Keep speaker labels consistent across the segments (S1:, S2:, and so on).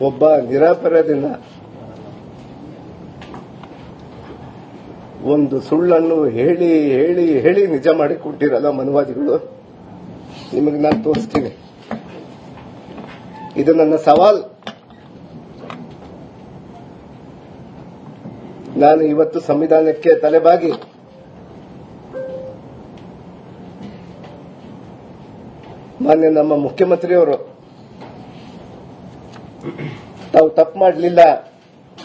S1: ಒಬ್ಬ ನಿರಪರಾಧಿನ ಒಂದು ಸುಳ್ಳನ್ನು ಹೇಳಿ ಹೇಳಿ ಹೇಳಿ ನಿಜ ಮಾಡಿ ಕೊಟ್ಟಿರಲ್ಲ ಮನುವಾದಿಗಳು. ನಿಮಗೆ ನಾನು ತೋರಿಸ್ತೀನಿ. ಇದು ನನ್ನ ಸವಾಲ್. ನಾನು ಇವತ್ತು ಸಂವಿಧಾನಕ್ಕೆ ತಲೆಬಾಗಿ ಮಾನ್ಯ ನಮ್ಮ ಮುಖ್ಯಮಂತ್ರಿಯವರು ತಾವು ತಪ್ಪು ಮಾಡಲಿಲ್ಲ,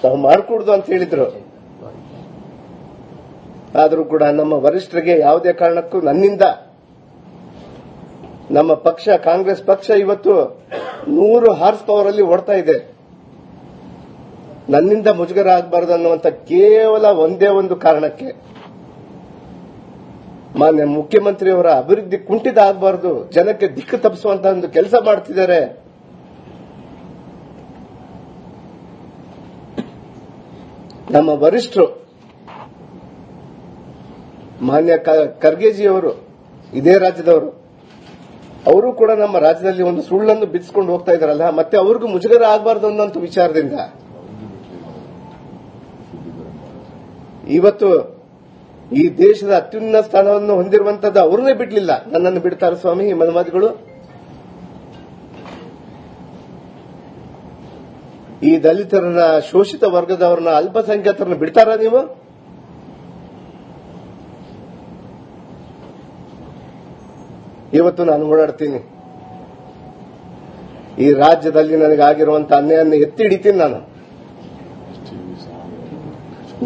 S1: ತಾವು ಮಾಡಿಕೊಡುದು ಅಂತ ಹೇಳಿದ್ರು. ಆದರೂ ಕೂಡ ನಮ್ಮ ವರಿಷ್ಠರಿಗೆ ಯಾವುದೇ ಕಾರಣಕ್ಕೂ ನನ್ನಿಂದ ನಮ್ಮ ಪಕ್ಷ ಕಾಂಗ್ರೆಸ್ ಪಕ್ಷ ಇವತ್ತು 100 ಹಾರ್ಸ್ ಪವರ್ ಅಲ್ಲಿ ಓಡ್ತಾ ಇದೆ. ನನ್ನಿಂದ ಮುಜುಗರ ಆಗಬಾರದು ಅನ್ನುವಂಥ ಕೇವಲ ಒಂದೇ ಒಂದು ಕಾರಣಕ್ಕೆ ಮಾನ್ಯ ಮುಖ್ಯಮಂತ್ರಿಯವರ ಅಭಿವೃದ್ಧಿ ಕುಂಠಿತ ಆಗಬಾರದು, ಜನಕ್ಕೆ ದಿಕ್ಕು ತಪ್ಪಿಸುವಂತಹ ಒಂದು ಕೆಲಸ ಮಾಡ್ತಿದ್ದಾರೆ. ನಮ್ಮ ವರಿಷ್ಠರು ಮಾನ್ಯ ಖರ್ಗೆಜಿಯವರು ಇದೇ ರಾಜ್ಯದವರು, ಅವರು ಕೂಡ ನಮ್ಮ ರಾಜ್ಯದಲ್ಲಿ ಒಂದು ಸುಳ್ಳನ್ನು ಬಿಡಿಸಿಕೊಂಡು ಹೋಗ್ತಾ ಇದಾರಲ್ಲ, ಮತ್ತೆ ಅವ್ರಿಗೂ ಮುಜುಗರ ಆಗಬಾರದು ಅನ್ನೋಂಥ ವಿಚಾರದಿಂದ ಇವತ್ತು ಈ ದೇಶದ ಅತ್ಯುನ್ನತ ಸ್ಥಾನವನ್ನು ಹೊಂದಿರುವಂತದ್ದು ಅವ್ರನ್ನೇ ಬಿಡಲಿಲ್ಲ. ನನ್ನನ್ನು ಬಿಡ್ತಾರೆ ಸ್ವಾಮಿ ಈ ಮನುವಾದಿಗಳು? ಈ ದಲಿತರನ್ನ, ಶೋಷಿತ ವರ್ಗದವರನ್ನ, ಅಲ್ಪಸಂಖ್ಯಾತರನ್ನ ಬಿಡ್ತಾರಾ ನೀವು? ಇವತ್ತು ನಾನು ಓಡಾಡ್ತೀನಿ, ಈ ರಾಜ್ಯದಲ್ಲಿ ನನಗಾಗಿರುವಂತಹ ಅನ್ಯಾಯವನ್ನು ಎತ್ತಿ ಹಿಡಿತೀನಿ. ನಾನು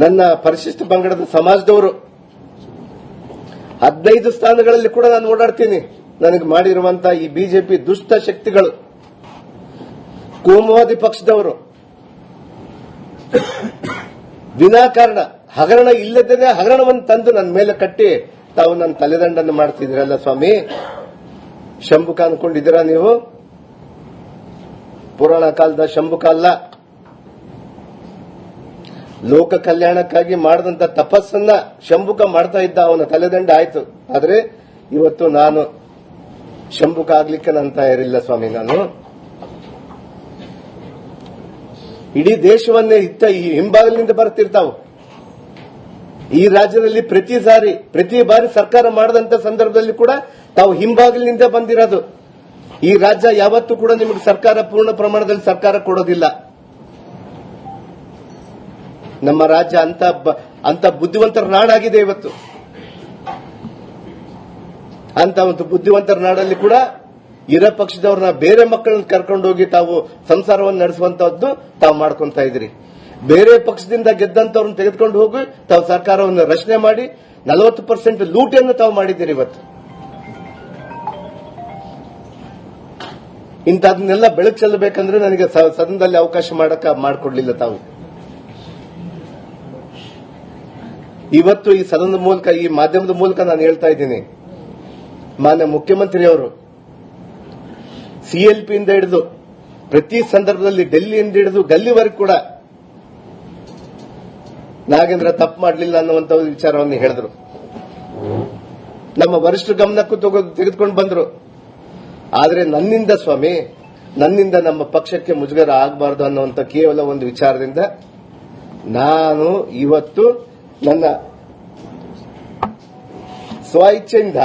S1: ನನ್ನ ಪರಿಶಿಷ್ಟ ಪಂಗಡದ ಸಮಾಜದವರು 15 ಸ್ಥಾನಗಳಲ್ಲಿ ಕೂಡ ನಾನು ಓಡಾಡ್ತೀನಿ. ನನಗೆ ಮಾಡಿರುವಂತಹ ಈ ಬಿಜೆಪಿ ದುಷ್ಟ ಶಕ್ತಿಗಳು, ಕೋಮುವಾದಿ ಪಕ್ಷದವರು ವಿನಾಕಾರಣ ಹಗರಣ ಇಲ್ಲದೇನೆ ಹಗರಣವನ್ನು ತಂದು ನನ್ನ ಮೇಲೆ ಕಟ್ಟಿ ತಾವು ನನ್ನ ತಲೆದಂಡನ್ನು ಮಾಡ್ತಿದ್ದೀರಲ್ಲ ಸ್ವಾಮಿ. ಶಂಭುಕ ಅನ್ಕೊಂಡಿದ್ದೀರಾ ನೀವು? ಪುರಾಣ ಕಾಲದ ಶಂಭುಕ ಅಲ್ಲ. ಲೋಕ ಕಲ್ಯಾಣಕ್ಕಾಗಿ ಮಾಡಿದಂತ ತಪಸ್ಸನ್ನ ಶಂಭುಕ ಮಾಡ್ತಾ ಇದ್ದ, ಅವನ ತಲೆದಂಡ ಆಯ್ತು. ಆದ್ರೆ ಇವತ್ತು ನಾನು ಶಂಭುಕ ಆಗ್ಲಿಕ್ಕೆ ನನ್ನ ತಯಾರಿಲ್ಲ ಸ್ವಾಮಿ. ನಾನು ಇಡೀ ದೇಶವನ್ನೇ ಈ ಹಿಂಬಾಗಿಲಿನಿಂದ ಬರ್ತಿರ್ತಾವು. ಈ ರಾಜ್ಯದಲ್ಲಿ ಪ್ರತಿ ಬಾರಿ ಸರ್ಕಾರ ಮಾಡದಂತ ಸಂದರ್ಭದಲ್ಲಿ ಕೂಡ ತಾವು ಹಿಂಬಾಗಿಲಿನಿಂದ ಬಂದಿರೋದು. ಈ ರಾಜ್ಯ ಯಾವತ್ತೂ ಕೂಡ ನಿಮಗೆ ಸರ್ಕಾರ ಪೂರ್ಣ ಪ್ರಮಾಣದಲ್ಲಿ ಸರ್ಕಾರ ಕೊಡೋದಿಲ್ಲ. ನಮ್ಮ ರಾಜ್ಯ ಅಂತ ಬುದ್ಧಿವಂತರ ನಾಡಾಗಿದೆ ಇವತ್ತು. ಅಂತ ಒಂದು ಬುದ್ಧಿವಂತರ ನಾಡಲ್ಲಿ ಕೂಡ ಇರೋ ಪಕ್ಷದವ್ರನ್ನ ಬೇರೆ ಮಕ್ಕಳನ್ನ ಕರ್ಕೊಂಡೋಗಿ ತಾವು ಸಂಸಾರವನ್ನು ನಡೆಸುವಂತಹದ್ದು ತಾವು ಮಾಡ್ಕೊಂತ ಇದ್ರಿ. ಬೇರೆ ಪಕ್ಷದಿಂದ ಗೆದ್ದಂತವ್ರನ್ನ ತೆಗೆದುಕೊಂಡು ಹೋಗಿ ತಾವು ಸರ್ಕಾರವನ್ನು ರಚನೆ ಮಾಡಿ 40% ಲೂಟಿಯನ್ನು ತಾವು ಮಾಡಿದ್ದೀರಿ. ಇವತ್ತು ಇಂಥದನ್ನೆಲ್ಲ ಬೆಳಕು ಚೆಲ್ಲಬೇಕಂದ್ರೆ ನನಗೆ ಸದನದಲ್ಲಿ ಅವಕಾಶ ಮಾಡಿಕೊಡ್ಲಿಲ್ಲ ತಾವು. ಇವತ್ತು ಈ ಸದನದ ಮೂಲಕ, ಈ ಮಾಧ್ಯಮದ ಮೂಲಕ ನಾನು ಹೇಳ್ತಾ ಇದ್ದೀನಿ, ಮಾನ್ಯ ಮುಖ್ಯಮಂತ್ರಿಯವರು ಸಿಎಲ್ಪಿಯಿಂದ ಹಿಡಿದು ಪ್ರತಿ ಸಂದರ್ಭದಲ್ಲಿ ಡೆಲ್ಲಿಯಿಂದ ಹಿಡಿದು ಗಲ್ಲಿವರೆಗೂ ಕೂಡ ನಾಗೇಂದ್ರ ತಪ್ಪು ಮಾಡಲಿಲ್ಲ ಅನ್ನುವಂತ ವಿಚಾರವನ್ನು ಹೇಳಿದ್ರು. ನಮ್ಮ ವರಿಷ್ಠರ ಗಮನಕ್ಕೂ ತೆಗೆದುಕೊಂಡು ಬಂದ್ರು. ಆದರೆ ನನ್ನಿಂದ ಸ್ವಾಮಿ, ನನ್ನಿಂದ ನಮ್ಮ ಪಕ್ಷಕ್ಕೆ ಮುಜುಗರ ಆಗಬಾರದು ಅನ್ನುವಂಥ ಕೇವಲ ಒಂದು ವಿಚಾರದಿಂದ ನಾನು ಇವತ್ತು ನನ್ನ ಸ್ವ ಇಚ್ಛೆಯಿಂದ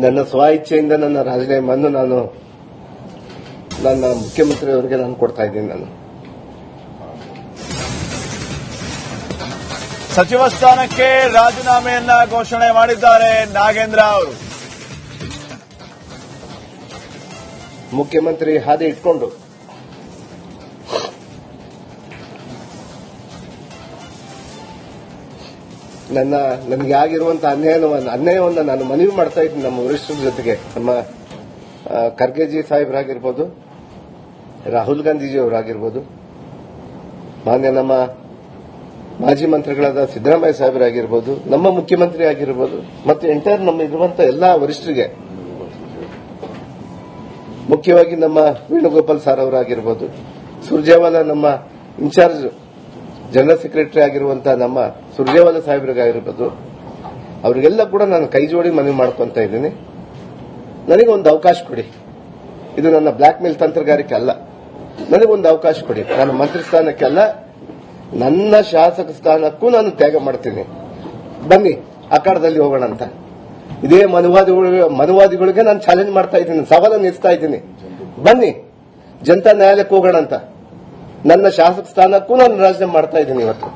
S1: ನನ್ನ ಸ್ವ ಇಚ್ಛೆಯಿಂದ ನನ್ನ ರಾಜೀನಾಮೆಯನ್ನು ನಾನು ನನ್ನ ಮುಖ್ಯಮಂತ್ರಿಯವರಿಗೆ ನಾನು ಕೊಡ್ತಾ ಇದ್ದೀನಿ. ನಾನು
S2: ಸಚಿವ ಸ್ಥಾನಕ್ಕೆ ರಾಜೀನಾಮೆಯನ್ನ ಘೋಷಣೆ ಮಾಡಿದ್ದಾರೆ ನಾಗೇಂದ್ರ ಅವರು.
S1: ಮುಖ್ಯಮಂತ್ರಿ ಹಾದಿ ಇಟ್ಕೊಂಡು ನನಗೆ ಆಗಿರುವಂತಹ ಅನ್ಯಾಯವನ್ನು ನಾನು ಮನವಿ ಮಾಡ್ತಾ ಇದ್ದೀನಿ ನಮ್ಮ ವರಿಷ್ಠರ ಜೊತೆಗೆ. ನಮ್ಮ ಖರ್ಗೆಜಿ ಸಾಹೇಬರಾಗಿರ್ಬೋದು, ರಾಹುಲ್ ಗಾಂಧೀಜಿ ಅವರಾಗಿರ್ಬೋದು, ಮಾನ್ಯ ನಮ್ಮ ಮಾಜಿ ಮಂತ್ರಿಗಳಾದ ಸಿದ್ದರಾಮಯ್ಯ ಸಾಹೇಬರಾಗಿರ್ಬೋದು, ನಮ್ಮ ಮುಖ್ಯಮಂತ್ರಿ ಆಗಿರ್ಬೋದು, ಮತ್ತು ಎಂಟೈರ್ ನಮ್ಮ ಇರುವಂತಹ ಎಲ್ಲಾ ವರಿಷ್ಠರಿಗೆ, ಮುಖ್ಯವಾಗಿ ನಮ್ಮ ವೇಣುಗೋಪಾಲ್ ಸರ್ ಅವರಾಗಿರ್ಬೋದು, ಸುರ್ಜೇವಾಲಾ ನಮ್ಮ ಇನ್ಚಾರ್ಜ್ ಜನರಲ್ ಸೆಕ್ರೆಟರಿ ಆಗಿರುವಂತಹ ನಮ್ಮ ಸುರ್ಜೇವಾಲಾ ಸಾಹೇಬರಿಗಾಗಿರ್ಬೋದು, ಅವರಿಗೆಲ್ಲ ಕೂಡ ನಾನು ಕೈ ಜೋಡಿ ಮನವಿ ಮಾಡ್ಕೊಂತ ಇದ್ದೀನಿ. ನನಗೆ ಒಂದು ಅವಕಾಶ ಕೊಡಿ. ಇದು ನನ್ನ ಬ್ಲಾಕ್ ಮೇಲ್ ತಂತ್ರಗಾರಿಕೆ ಅಲ್ಲ. ನನಗೊಂದು ಅವಕಾಶ ಕೊಡಿ. ನಾನು ಮಂತ್ರಿ ಸ್ಥಾನಕ್ಕೆ ಅಲ್ಲ, ನನ್ನ ಶಾಸಕ ಸ್ಥಾನಕ್ಕೂ ನಾನು ತ್ಯಾಗ ಮಾಡ್ತೀನಿ. ಬನ್ನಿ ಅಖಾಡದಲ್ಲಿ ಹೋಗೋಣ ಅಂತ. ಇದೇ ಮನುವಾದಿಗಳಿಗೆ ನಾನು ಚಾಲೆಂಜ್ ಮಾಡ್ತಾ ಇದ್ದೀನಿ, ಸವಾಲನ್ನು ಎತ್ತಾ ಇದ್ದೀನಿ. ಬನ್ನಿ ಜನತಾ ನ್ಯಾಯಾಲಯಕ್ಕೆ ಹೋಗೋಣ ಅಂತ. ನನ್ನ ಶಾಸಕ ಸ್ಥಾನಕ್ಕೂ ನಾನು ರಾಜೀನಾಮೆ ಮಾಡ್ತಾ ಇದ್ದೀನಿ ಇವತ್ತು.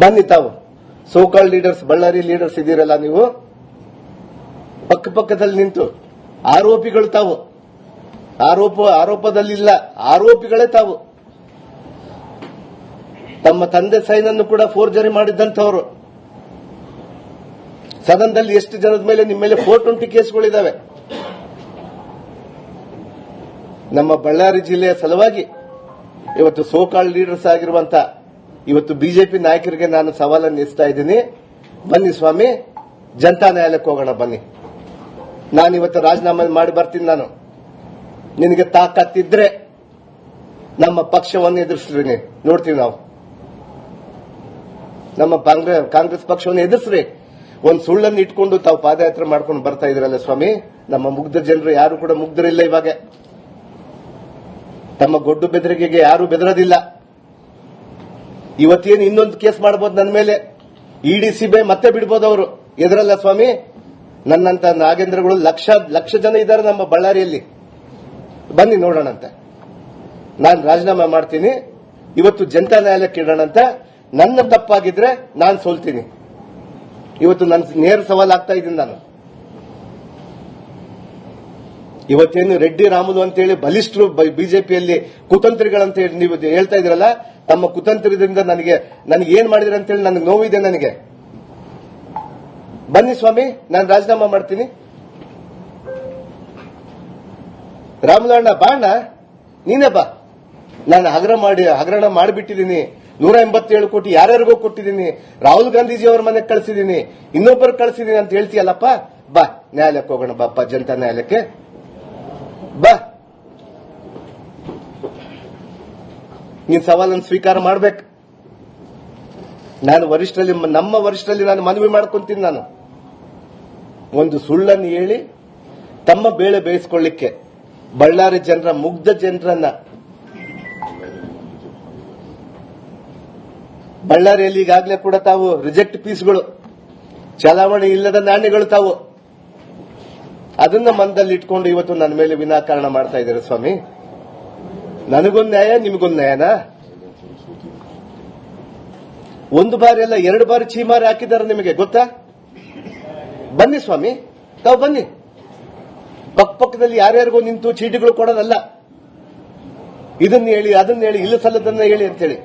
S1: ಬನ್ನಿ ತಾವು ಸೋಕಾಲ್ ಲೀಡರ್ಸ್, ಬಳ್ಳಾರಿ ಲೀಡರ್ಸ್ ಇದ್ದೀರಲ್ಲ, ನೀವು ಪಕ್ಕದಲ್ಲಿ ನಿಂತು ಆರೋಪಿಗಳು ತಾವು. ಆರೋಪದಲ್ಲಿಲ್ಲ, ಆರೋಪಿಗಳೇ ತಾವು. ತಮ್ಮ ತಂದೆ ಸೈನನ್ನು ಕೂಡ ಫೋರ್ಜರಿ ಮಾಡಿದ್ದಂಥವರು. ಸದನದಲ್ಲಿ ಎಷ್ಟು ಜನದ ಮೇಲೆ ನಿಮ್ಮ ಮೇಲೆ 420 ಕೇಸ್ಗಳಿದ್ದಾವೆ. ನಮ್ಮ ಬಳ್ಳಾರಿ ಜಿಲ್ಲೆಯ ಸಲುವಾಗಿ ಇವತ್ತು ಸೋಕಾಲ್ ಲೀಡರ್ಸ್ ಆಗಿರುವಂತ ಇವತ್ತು ಬಿಜೆಪಿ ನಾಯಕರಿಗೆ ನಾನು ಸವಾಲನ್ನು ಎಸ್ತಾ ಇದ್ದೀನಿ. ಬನ್ನಿ ಸ್ವಾಮಿ, ಜನತಾ ನ್ಯಾಯಾಲಯಕ್ಕೆ ಹೋಗೋಣ. ಬನ್ನಿ, ನಾನು ಇವತ್ತು ರಾಜೀನಾಮೆ ಮಾಡಿ ಬರ್ತೀನಿ. ನಾನು ನಿನಗೆ ತಾಕತ್ತಿದ್ರೆ ನಮ್ಮ ಪಕ್ಷವನ್ನು ಎದುರಿಸ್ರಿ, ನೋಡ್ತೀವಿ ನಾವು. ನಮ್ಮ ಕಾಂಗ್ರೆಸ್ ಪಕ್ಷವನ್ನು ಎದುರಿಸ್ರಿ. ಒಂದು ಸುಳ್ಳನ್ನು ಇಟ್ಕೊಂಡು ತಾವು ಪಾದಯಾತ್ರೆ ಮಾಡ್ಕೊಂಡು ಬರ್ತಾ ಇದ್ರಲ್ಲ ಸ್ವಾಮಿ. ನಮ್ಮ ಮುಗ್ಧ ಜನರು ಯಾರು ಕೂಡ ಮುಗ್ಧರಿಲ್ಲ. ಇವಾಗ ತಮ್ಮ ಗೊಡ್ಡು ಬೆದರಿಕೆಗೆ ಯಾರು ಬೆದರೋದಿಲ್ಲ. ಇವತ್ತೇನು ಇನ್ನೊಂದು ಕೇಸ್ ಮಾಡಬಹುದು ನನ್ನ ಮೇಲೆ, ಇಡಿ ಸಿಬಿಐ ಮತ್ತೆ ಬಿಡಬಹುದು. ಅವರು ಎದುರಲ್ಲ ಸ್ವಾಮಿ. ನನ್ನಂತ ನಾಗೇಂದ್ರಗಳು ಲಕ್ಷ ಜನ ಇದ್ದಾರೆ ನಮ್ಮ ಬಳ್ಳಾರಿಯಲ್ಲಿ. ಬನ್ನಿ ನೋಡೋಣ ಅಂತ. ನಾನು ರಾಜೀನಾಮೆ ಮಾಡ್ತೀನಿ. ಇವತ್ತು ಜನತಾ ನ್ಯಾಯಾಲಯಕ್ಕೆ ಇಡೋಣ ಅಂತ. ನನ್ನ ತಪ್ಪಾಗಿದ್ರೆ ನಾನು ಸೋಲ್ತೀನಿ. ಇವತ್ತು ನನ್ನ ನೇರ ಸವಾಲ್ ಆಗ್ತಾ ಇದ್ದೀನಿ ನಾನು. ಇವತ್ತೇನು ರೆಡ್ಡಿ ರಾಮುಲು ಅಂತೇಳಿ ಬಲಿಷ್ಠರು ಬಿಜೆಪಿಯಲ್ಲಿ ಕುತಂತ್ರಿಗಳಂತ ಹೇಳಿ ನೀವು ಹೇಳ್ತಾ ಇದ್ರಲ್ಲ, ತಮ್ಮ ಕುತಂತ್ರದಿಂದ ನನಗೆ ಏನ್ ಮಾಡಿದ್ರೆ ಅಂತೇಳಿ ನನಗೆ ನೋವಿದೆ. ನನಗೆ ಬನ್ನಿ ಸ್ವಾಮಿ, ನಾನು ರಾಜೀನಾಮೆ ಮಾಡ್ತೀನಿ. ರಾಮುಲು ಅಣ್ಣ ಬಾ ಅಣ್ಣ, ನೀನೇ ಬಾ. ನಾನು ಹಗರಣ ಮಾಡಿಬಿಟ್ಟಿದ್ದೀನಿ. 187 ಕೋಟಿ ಯಾರ್ಯಾರಿಗೋ ಕೊಟ್ಟಿದ್ದೀನಿ. ರಾಹುಲ್ ಗಾಂಧೀಜಿ ಅವರ ಮನೆಗೆ ಕಳಿಸಿದ್ದೀನಿ, ಇನ್ನೊಬ್ಬರು ಕಳಿಸಿದ್ದೀನಿ ಅಂತ ಹೇಳ್ತೀಯಲ್ಲಪ್ಪ. ಬಾ ನ್ಯಾಯಾಲಯಕ್ಕೆ ಹೋಗೋಣ. ಬಾಪ್ಪ, ಜನತಾ ನ್ಯಾಯಾಲಯಕ್ಕೆ ಬಾ. ನೀನ್ ಸವಾಲನ್ನು ಸ್ವೀಕಾರ ಮಾಡ್ಬೇಕು. ನಾನು ನಮ್ಮ ವರಿಷ್ಠರಲ್ಲಿ ನಾನು ಮನವಿ ಮಾಡ್ಕೊಂತೀನಿ. ನಾನು ಒಂದು ಸುಳ್ಳನ್ನು ಹೇಳಿ ತಮ್ಮ ಬೇಳೆ ಬೇಯಿಸಿಕೊಳ್ಳಿಕ್ಕೆ ಬಳ್ಳಾರಿ ಜನರ, ಮುಗ್ಧ ಜನರನ್ನ, ಬಳ್ಳಾರಿಯಲ್ಲಿ ಈಗಾಗಲೇ ಕೂಡ ತಾವು ರಿಜೆಕ್ಟ್ ಪೀಸ್ಗಳು, ಚಲಾವಣೆ ಇಲ್ಲದ ನಾಣ್ಯಗಳು ತಾವು ಅದನ್ನ ಮನದಲ್ಲಿ ಇಟ್ಕೊಂಡು ಇವತ್ತು ನನ್ನ ಮೇಲೆ ವಿನಾಕಾರಣ ಮಾಡ್ತಾ ಇದ್ದಾರೆ ಸ್ವಾಮಿ. ನನಗೊಂದು ನ್ಯಾಯ, ನಿಮಗೊಂದು ನ್ಯಾಯನಾ? ಒಂದು ಬಾರಿ ಅಲ್ಲ, 2 ಬಾರಿ ಚೀಮಾರಿ ಹಾಕಿದ್ದಾರೆ. ನಿಮಗೆ ಗೊತ್ತಾ? ಬನ್ನಿ ಸ್ವಾಮಿ, ತಾವು ಬನ್ನಿ. ಪಕ್ಕದಲ್ಲಿ ಯಾರ್ಯಾರಿಗೋ ನಿಂತು ಚೀಟಿಗಳು ಕೊಡೋದಲ್ಲ. ಇದನ್ನ ಹೇಳಿ, ಅದನ್ನ ಹೇಳಿ, ಇಲ್ಲ ಸಲ್ಲದನ್ನ ಹೇಳಿ ಅಂತೇಳಿ.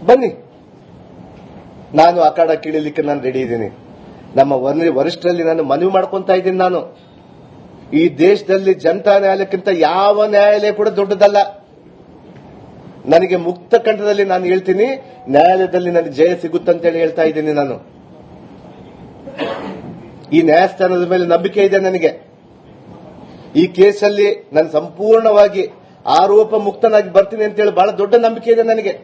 S1: ಬನ್ನಿ, ನಾನು ಅಖಾಡ ಕೀಳಲಿಕ್ಕೆ ನಾನು ರೆಡಿ ಇದ್ದೀನಿ. ನಮ್ಮ ವರಿಷ್ಠರಲ್ಲಿ ನಾನು ಮನವಿ ಮಾಡ್ಕೊಂತಾ ಇದ್ದೀನಿ. ನಾನು ಈ ದೇಶದಲ್ಲಿ ಜನತಾ ನ್ಯಾಯಾಲಯಕ್ಕಿಂತ ಯಾವ ನ್ಯಾಯಾಲಯ ಕೂಡ ದೊಡ್ಡದಲ್ಲ. ನನಗೆ ಮುಕ್ತ ಕಂಠದಲ್ಲಿ ನಾನು ಹೇಳ್ತೀನಿ, ನ್ಯಾಯಾಲಯದಲ್ಲಿ ನನಗೆ ಜಯ ಸಿಗುತ್ತಂತೇಳಿ ಹೇಳ್ತಾ ಇದ್ದೀನಿ. ನಾನು ಈ ನ್ಯಾಯಸ್ಥಾನದ ಮೇಲೆ ನಂಬಿಕೆ ಇದೆ ನನಗೆ. ಈ ಕೇಸಲ್ಲಿ ನಾನು ಸಂಪೂರ್ಣವಾಗಿ ಆರೋಪ ಮುಕ್ತನಾಗಿ ಬರ್ತೀನಿ ಅಂತೇಳಿ ಬಹಳ ದೊಡ್ಡ ನಂಬಿಕೆ ಇದೆ ನನಗೆ.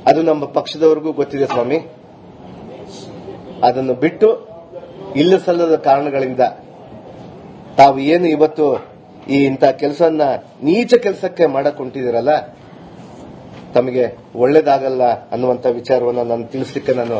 S1: ಅದು ನಮ್ಮ ಪಕ್ಷದವರೆಗೂ ಗೊತ್ತಿದೆ ಸ್ವಾಮಿ. ಅದನ್ನು ಬಿಟ್ಟು ಇಲ್ಲ ಸಲ್ಲದ ಕಾರಣಗಳಿಂದ ತಾವು ಏನು ಇವತ್ತು ಈ ಇಂಥ ಕೆಲಸವನ್ನ, ನೀಚ ಕೆಲಸಕ್ಕೆ ಮಾಡಕ್ ಹೊಂಟಿದಿರಲ್ಲ, ತಮಗೆ ಒಳ್ಳೇದಾಗಲ್ಲ ಅನ್ನುವಂಥ ವಿಚಾರವನ್ನು ನಾನು ತಿಳಿಸಲಿಕ್ಕೆ ನಾನು